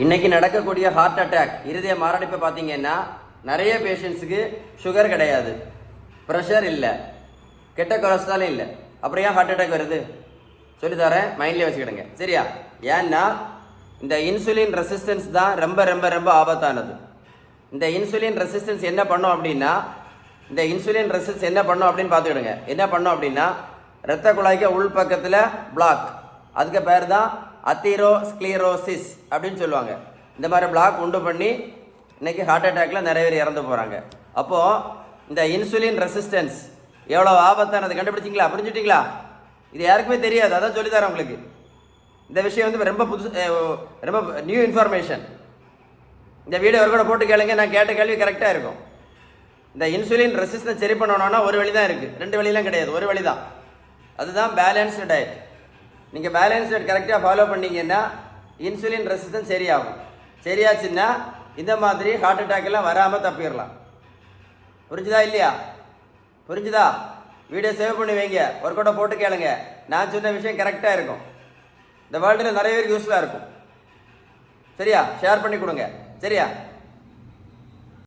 இன்னைக்கு நடக்கக்கூடிய heart attack இருதய மாரடைப்பை பார்த்தீங்கன்னா நிறைய பேஷண்ட்ஸுக்கு சுகர் கிடையாது, ப்ரெஷர் இல்லை, கெட்ட கொலஸ்ட்ராலும் இல்லை. அப்புறம் ஏன் ஹார்ட் அட்டாக் வருது சொல்லித்தரேன், மைண்ட்லேயே வச்சுக்கிடுங்க சரியா. ஏன்னா இந்த இன்சுலின் ரெசிஸ்டன்ஸ் தான் ரொம்ப ரொம்ப ரொம்ப ஆபத்தானது. இந்த இன்சுலின் ரெசிஸ்டன்ஸ் என்ன பண்ணும் அப்படின்னா பார்த்துக்கிடுங்க. என்ன பண்ணும் அப்படின்னா இரத்த குழாய்க்கு உள் பக்கத்தில் பிளாக், அதுக்கு பேர் தான் அத்தீரோஸ்க்ளீரோசிஸ் அப்படின்னு சொல்லுவாங்க. இந்த மாதிரி பிளாக் உண்டு பண்ணி இன்னைக்கு ஹார்ட் அட்டாக்ல நிறைய பேர் இறந்து போகிறாங்க. அப்போது இந்த இன்சுலின் ரெசிஸ்டன்ஸ் எவ்வளோ ஆபத்தானது கண்டுபிடிச்சிங்களா, புரிஞ்சுட்டிங்களா? இது யாருக்குமே தெரியாது, அதான் சொல்லித்தரேன் உங்களுக்கு. இந்த விஷயம் வந்து ரொம்ப ரொம்ப நியூ இன்ஃபர்மேஷன். இந்த வீடியோ ஒரு கூட போட்டு கேளுங்க, நான் கேட்ட கேள்வி கரெக்டாக இருக்கும். இந்த இன்சுலின் ரெசிஸ்டன்ஸ் சரி பண்ணணும்னா ஒரு வழி தான் இருக்குது, ரெண்டு வழியெல்லாம் கிடையாது, ஒரு வழி தான். அதுதான் பேலன்ஸ்டு டயட். நீங்கள் பேலன்ஸ் டயட் கரெக்டாக ஃபாலோ பண்ணிங்கன்னா இன்சுலின் ரெசிஸ்டன்ஸ் சரியாகும். சரியாச்சுன்னா இந்த மாதிரி ஹார்ட் அட்டாக் எல்லாம் வராமல் தப்பிடலாம். புரிஞ்சுதா இல்லையா? புரிஞ்சுதா? வீடியோ சேவ் பண்ணி வைங்க, ஒர்க் அவுட்டை போட்டு கேளுங்க. நான் சொன்ன விஷயம் கரெக்டாக இருக்கும், இந்த வேர்ல்டில் நிறைய பேருக்கு யூஸ்ஃபுல்லாக இருக்கும். சரியா? ஷேர் பண்ணி கொடுங்க சரியா?